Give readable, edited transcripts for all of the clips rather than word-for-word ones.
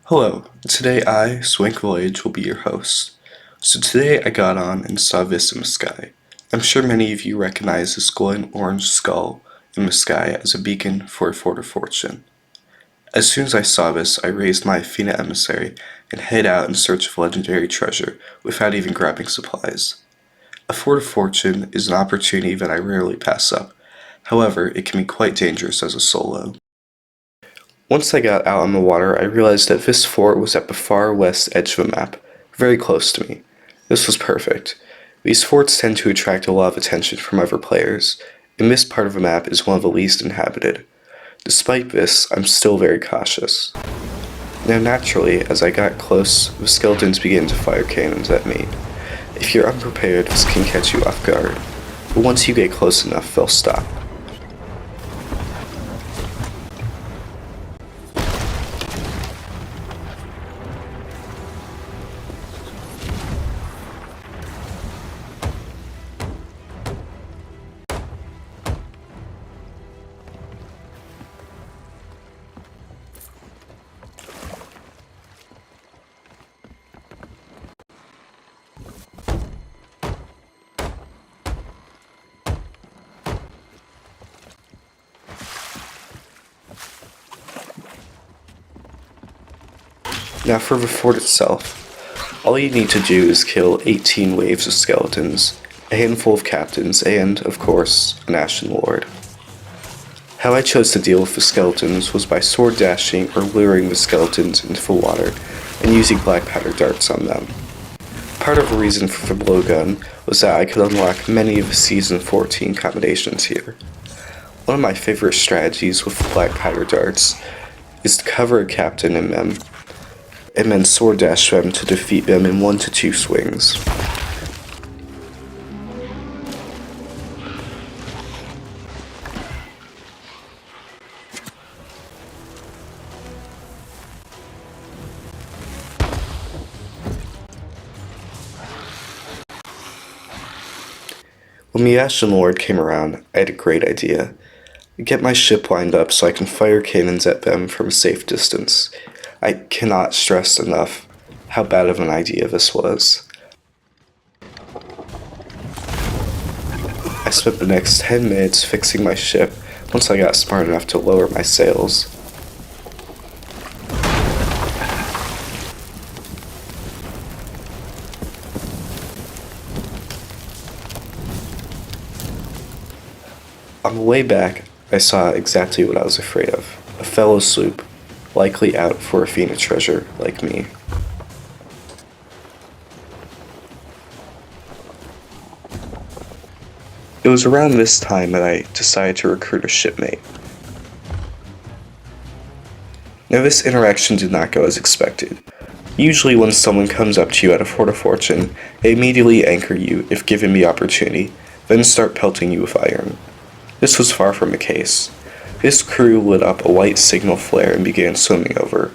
Hello, today I, SwankVoyage, will be your host. So today I got on and saw this in the sky. I'm sure many of you recognize this glowing orange skull in the sky as a beacon for a fort of fortune. As soon as I saw this, I raised my Athena emissary and head out in search of legendary treasure without even grabbing supplies. A fort of fortune is an opportunity that I rarely pass up. However, it can be quite dangerous as a solo. Once I got out on the water, I realized that this fort was at the far west edge of the map, very close to me. This was perfect. These forts tend to attract a lot of attention from other players, and this part of the map is one of the least inhabited. Despite this, I'm still very cautious. Now naturally, as I got close, the skeletons began to fire cannons at me. If you're unprepared, this can catch you off guard, but once you get close enough, they'll stop. Now for the fort itself, all you need to do is kill 18 waves of skeletons, a handful of captains, and, of course, an Ashen Lord. How I chose to deal with the skeletons was by sword dashing or luring the skeletons into the water and using black powder darts on them. Part of the reason for the blowgun was that I could unlock many of the Season 14 combinations here. One of my favorite strategies with the black powder darts is to cover a captain in them and then sword dash them to defeat them in 1 to 2 swings. When the Ashen Lord came around, I had a great idea. Get my ship lined up so I can fire cannons at them from a safe distance. I cannot stress enough how bad of an idea this was. I spent the next 10 minutes fixing my ship once I got smart enough to lower my sails. On the way back, I saw exactly what I was afraid of. A fellow sloop, likely out for Athena treasure, like me. It was around this time that I decided to recruit a shipmate. Now this interaction did not go as expected. Usually when someone comes up to you at a fort of fortune, they immediately anchor you if given the opportunity, then start pelting you with iron. This was far from the case. This crew lit up a white signal flare and began swimming over.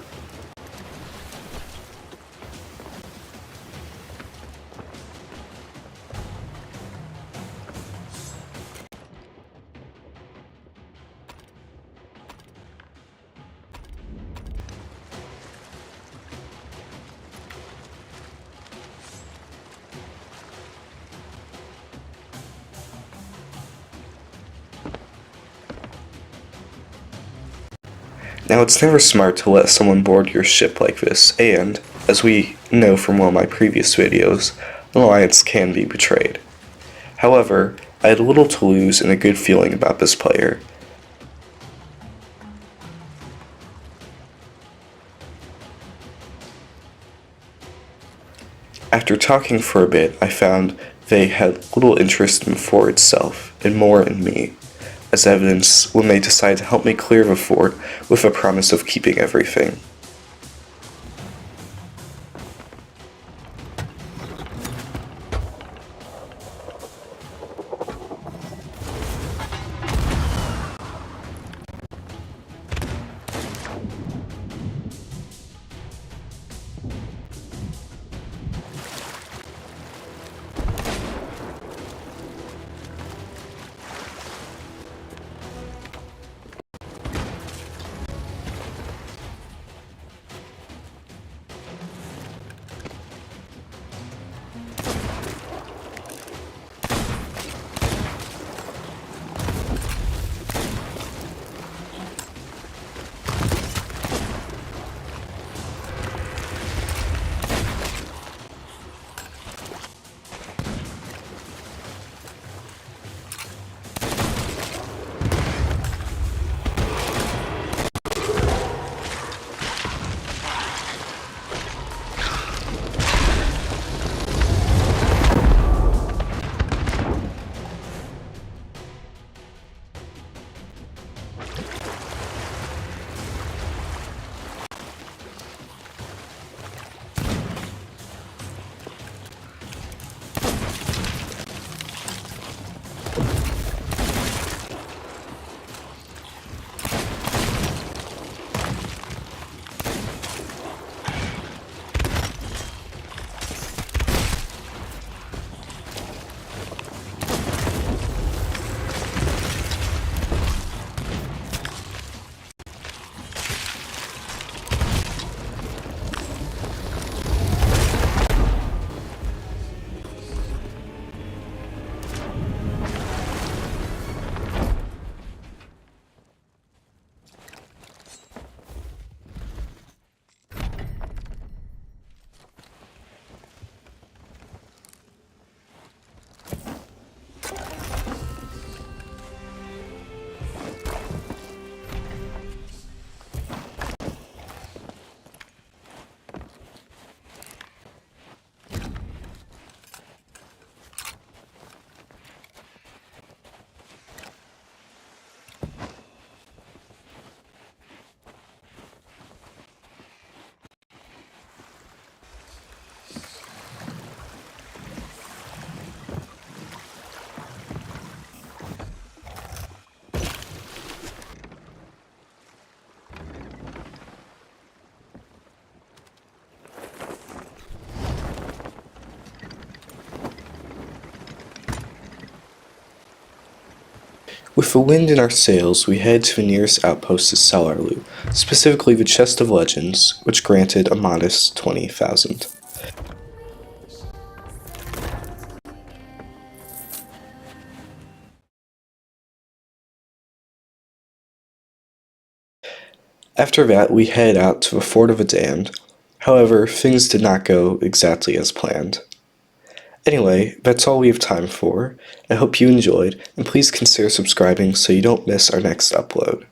Now it's never smart to let someone board your ship like this, and, as we know from one of my previous videos, an alliance can be betrayed. However, I had little to lose and a good feeling about this player. After talking for a bit, I found they had little interest in the fort itself, and more in me, as evidence when they decided to help me clear the fort with a promise of keeping everything. With the wind in our sails, we headed to the nearest outpost to sell our loot, specifically the Chest of Legends, which granted a modest 20,000. After that, we headed out to the Fort of the Damned. However, things did not go exactly as planned. Anyway, that's all we have time for. I hope you enjoyed, and please consider subscribing so you don't miss our next upload.